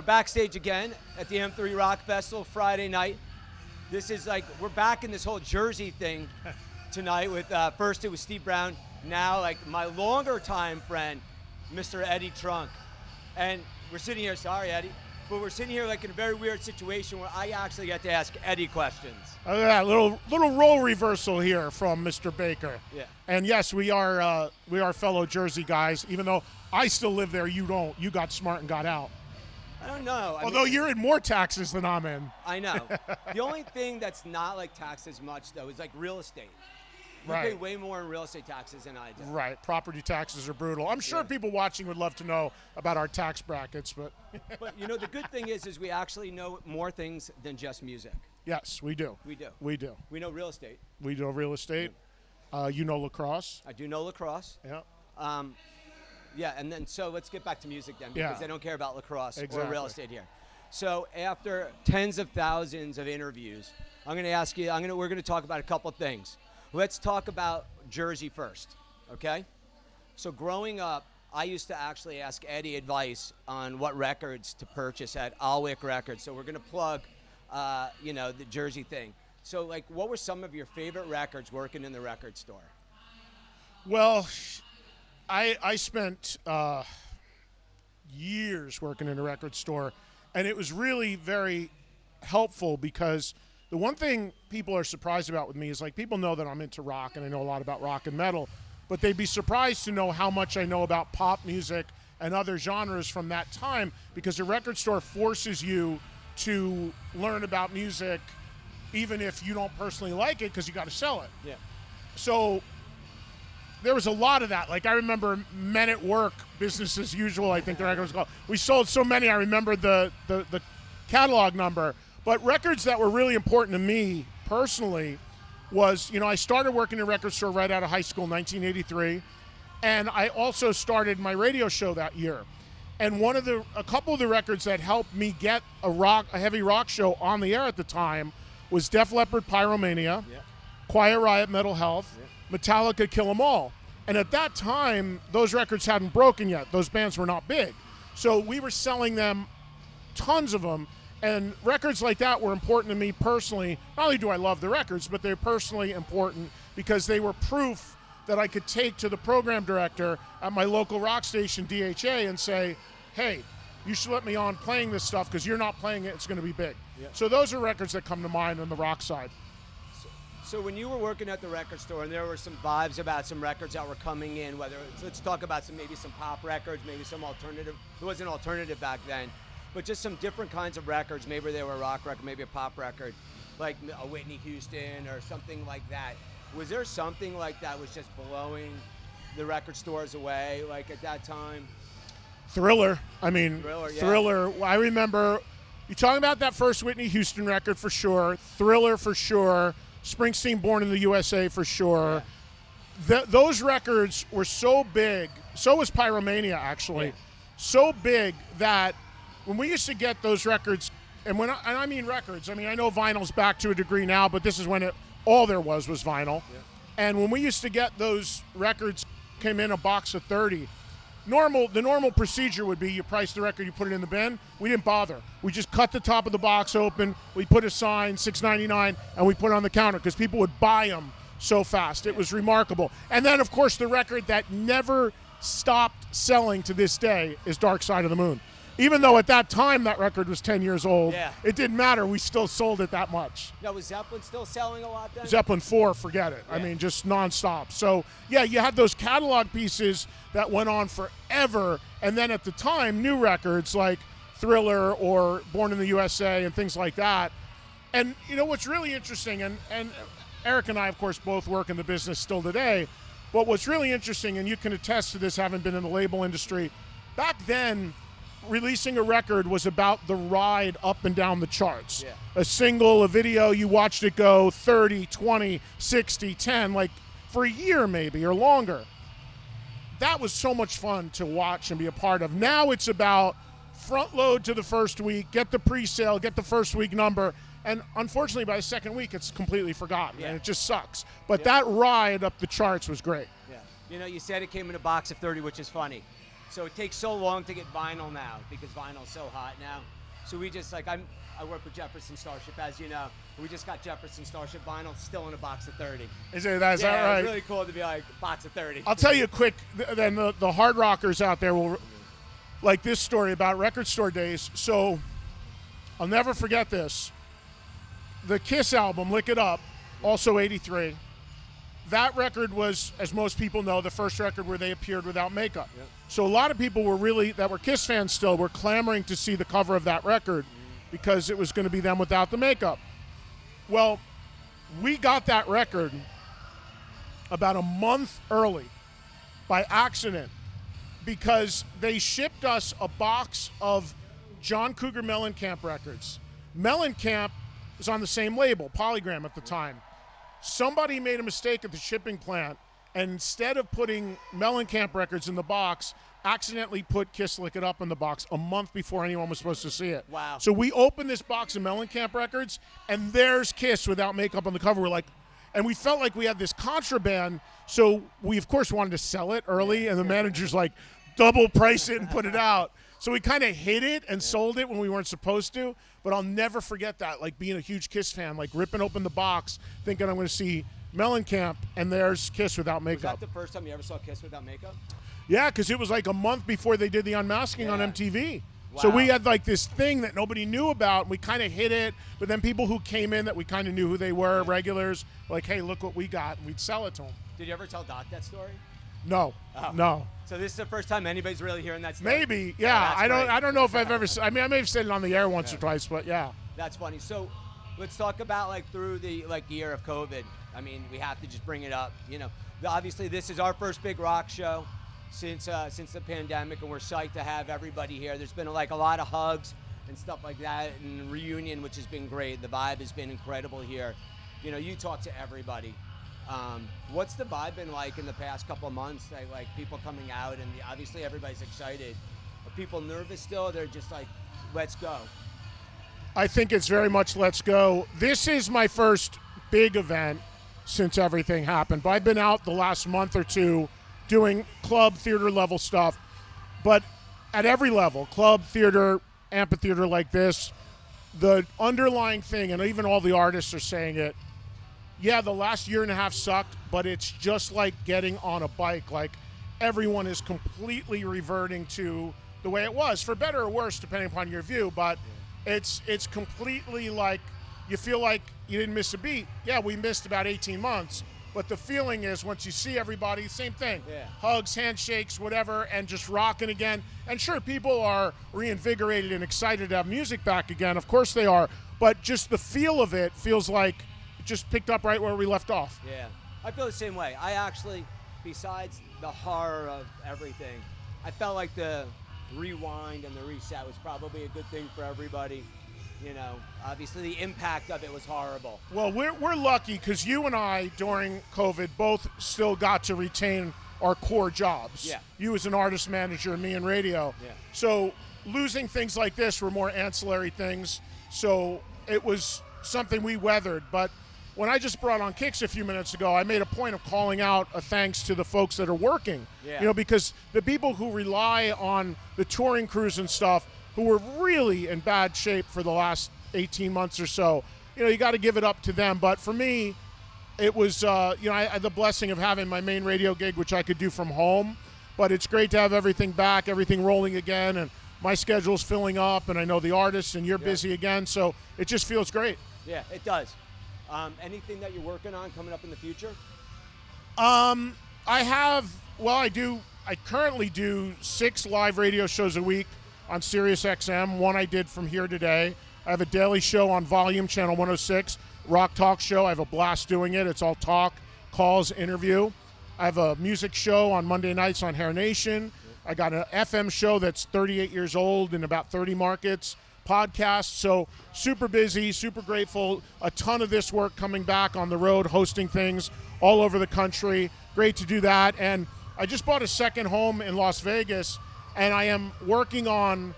backstage again at the M3 Rock Festival Friday night. This is like, we're back in this whole Jersey thing tonight with, first it was Steve Brown, now like my longer time friend, Mr. Eddie Trunk. And we're sitting here, sorry Eddie, but we're sitting here like in a very weird situation where I actually get to ask Eddie questions. Oh yeah, little role reversal here from Mr. Baker. Yeah. And yes, we are fellow Jersey guys, even though I still live there, you don't. You got smart and got out. I don't know. Although you're in more taxes than I'm in. I know. The only thing that's not like taxed as much, though, is like real estate. You pay way more in real estate taxes than I do. Right. Property taxes are brutal. I'm sure people watching would love to know about our tax brackets, but. But, you know, the good thing is we actually know more things than just music. Yes, we do. We do. We do. We know real estate. We know real estate. You know lacrosse. I do know lacrosse. Yeah. Yeah, and then so let's get back to music then, because they don't care about lacrosse or real estate here. So after tens of thousands of interviews, I'm going to ask you. We're going to talk about a couple things. Let's talk about Jersey first, okay? So growing up, I used to actually ask Eddie advice on what records to purchase at Alwick Records. So we're going to plug, you know, the Jersey thing. So, like, what were some of your favorite records working in the record store? Well, I spent years working in a record store, and it was really very helpful because the one thing people are surprised about with me is, like, people know that I'm into rock and I know a lot about rock and metal, but they'd be surprised to know how much I know about pop music and other genres from that time, because the record store forces you to learn about music even if you don't personally like it, because you got to sell it. Yeah. So there was a lot of that. Like, I remember Men at Work, Business as Usual, I think the record was called. We sold so many, I remembered the catalog number. But records that were really important to me personally was, you know, I started working in a record store right out of high school in 1983, and I also started my radio show that year. And a couple of the records that helped me get a heavy rock show on the air at the time was Def Leppard, Pyromania, Quiet Riot, Metal Health, Metallica, Kill 'Em All. And at that time, those records hadn't broken yet. Those bands were not big. So we were selling them, tons of them. And records like that were important to me personally. Not only do I love the records, but they're personally important because they were proof that I could take to the program director at my local rock station, DHA, and say, hey, you should let me on playing this stuff because you're not playing it, it's going to be big. Yep. So those are records that come to mind on the rock side. So when you were working at the record store and there were some vibes about some records that were coming in, let's talk about maybe some pop records, maybe some alternative. It wasn't alternative back then. But just some different kinds of records. Maybe they were a rock record, maybe a pop record, like a Whitney Houston or something like that. Was there something like that was just blowing the record stores away, like at that time? Thriller. Thriller. I remember you talking about that first Whitney Houston record for sure. Thriller for sure. Springsteen, Born in the USA for sure. Yeah. Those records were so big. So was Pyromania, actually. Yeah. So big that when we used to get those records, and I mean records, I mean, I know vinyl's back to a degree now, but this is when all there was vinyl. Yeah. And when we used to get those records, came in a box of 30, the normal procedure would be you price the record, you put it in the bin. We didn't bother. We just cut the top of the box open, we put a sign, $6.99, and we put it on the counter because people would buy them so fast. It was remarkable. And then, of course, the record that never stopped selling to this day is Dark Side of the Moon. Even though at that time that record was 10 years old, it didn't matter. We still sold it that much. Now, was Zeppelin still selling a lot then? Zeppelin 4, forget it. Yeah. I mean, just nonstop. So, yeah, you had those catalog pieces that went on forever. And then at the time, new records like Thriller or Born in the USA and things like that. And, you know, what's really interesting, and Eric and I, of course, both work in the business still today, but what's really interesting, and you can attest to this having been in the label industry, back then, releasing a record was about the ride up and down the charts. Yeah. A single, a video, you watched it go 30, 20, 60, 10, like for a year maybe or longer. That was so much fun to watch and be a part of. Now it's about front load to the first week, get the pre-sale, get the first week number, and unfortunately by the second week it's completely forgotten, and it just sucks. But that ride up the charts was great. Yeah. You know, you said it came in a box of 30, which is funny. So it takes so long to get vinyl now because vinyl's so hot now. So we just I work with Jefferson Starship, as you know. We just got Jefferson Starship vinyl still in a box of 30. Is that right? It's really cool to be like box of 30. I'll tell you quick. Then the hard rockers out there will like this story about record store days. So I'll never forget this. The Kiss album, Lick It Up, also 83. That record was, as most people know, the first record where they appeared without makeup. Yep. So a lot of people that were Kiss fans still, were clamoring to see the cover of that record because it was going to be them without the makeup. Well, we got that record about a month early by accident because they shipped us a box of John Cougar Mellencamp records. Mellencamp was on the same label, Polygram at the time. Somebody made a mistake at the shipping plant, and instead of putting Mellencamp records in the box, accidentally put Kiss Lick It Up in the box a month before anyone was supposed to see it. Wow. So we opened this box of Mellencamp records, and there's Kiss without makeup on the cover. We're like, and we felt like we had this contraband, so we, of course, wanted to sell it early, and the manager's like, double price it and put it out. So we kind of hid it and sold it when we weren't supposed to, but I'll never forget that, like being a huge Kiss fan, like ripping open the box, thinking I'm going to see Mellencamp, and there's Kiss without makeup. Was that the first time you ever saw Kiss without makeup? Yeah, because it was like a month before they did the unmasking on MTV. Wow. So we had like this thing that nobody knew about, and we kind of hid it, but then people who came in that we kind of knew who they were, regulars, like, hey, look what we got, and we'd sell it to them. Did you ever tell Doc that story? No, no. So this is the first time anybody's really hearing that story? Maybe, yeah. I don't know if I've ever. I mean, I may have said it on the air once or twice, but yeah. That's funny. So let's talk about like through the year of COVID. I mean, we have to just bring it up. You know, obviously this is our first big rock show since the pandemic, and we're psyched to have everybody here. There's been like a lot of hugs and stuff like that, and reunion, which has been great. The vibe has been incredible here. You know, you talk to everybody. What's the vibe been like in the past couple of months? Like people coming out, and obviously everybody's excited. Are people nervous still? They're just like, let's go. I think it's very much let's go. This is my first big event since everything happened. But I've been out the last month or two doing club, theater level stuff. But at every level, club, theater, amphitheater like this, the underlying thing, and even all the artists are saying it, yeah, the last year and a half sucked, but it's just like getting on a bike. Like, everyone is completely reverting to the way it was, for better or worse, depending upon your view. But it's completely like you feel like you didn't miss a beat. Yeah, we missed about 18 months, but the feeling is once you see everybody, same thing. Yeah. Hugs, handshakes, whatever, and just rocking again. And sure, people are reinvigorated and excited to have music back again. Of course they are. But just the feel of it feels like just picked up right where we left off. Yeah, I feel the same way. I actually, besides the horror of everything, I felt like the rewind and the reset was probably a good thing for everybody. You know, obviously the impact of it was horrible. Well, we're lucky because you and I, during COVID, both still got to retain our core jobs. Yeah. You as an artist manager and me in radio. Yeah. So losing things like this were more ancillary things. So it was something we weathered. But when I just brought on Kicks a few minutes ago, I made a point of calling out a thanks to the folks that are working. Yeah. You know, because the people who rely on the touring crews and stuff, who were really in bad shape for the last 18 months or so, you know, you got to give it up to them. But for me, it was, I had the blessing of having my main radio gig, which I could do from home. But it's great to have everything back, everything rolling again, and my schedule's filling up, and I know the artists, and you're busy again, so it just feels great. Yeah, it does. Anything that you're working on coming up in the future? I currently do 6 live radio shows a week on Sirius XM. One I did from here today. I have a daily show on Volume Channel 106, Rock Talk Show. I have a blast doing it. It's all talk, calls, interview. I have a music show on Monday nights on Hair Nation. I got an FM show that's 38 years old in about 30 markets. Podcast. So super busy, super grateful. A ton of this work coming back on the road, hosting things all over the country. Great to do that. And I just bought a second home in Las Vegas, and I am working on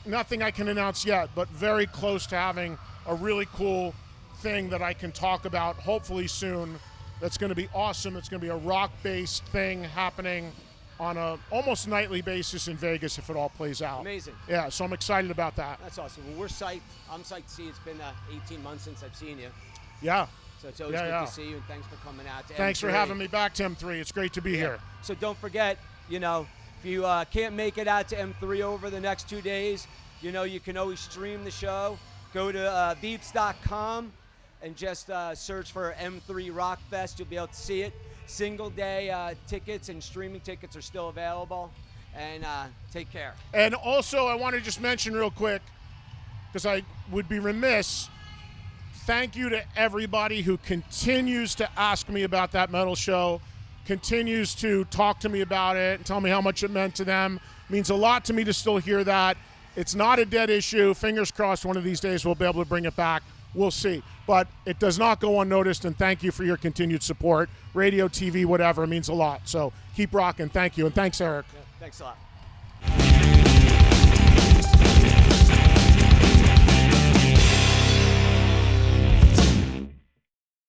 nothing I can announce yet, but very close to having a really cool thing that I can talk about hopefully soon. That's going to be awesome. It's going to be a rock-based thing happening on a almost nightly basis in Vegas if it all plays out. Amazing. Yeah, so I'm excited about that. That's awesome. Well, we're psyched. I'm psyched to see you. It's been 18 months since I've seen you. Yeah. So it's always good to see you, and thanks for coming out to Thanks M3. for having me back to M3. It's great to be here. So don't forget, you know, if you can't make it out to M3 over the next 2 days, you know, you can always stream the show. Go to Veeps.com and just search for M3 Rockfest. You'll be able to see it. Single day tickets and streaming tickets are still available. And take care. And also, I want to just mention real quick, because I would be remiss, thank you to everybody who continues to ask me about that metal show, continues to talk to me about it and tell me how much it meant to them. It means a lot to me to still hear that. It's not a dead issue. Fingers crossed one of these days we'll be able to bring it back. We'll see. But it does not go unnoticed, and thank you for your continued support. Radio, TV, whatever, it means a lot. So keep rocking. Thank you, and thanks, Eric. Yeah, thanks a lot.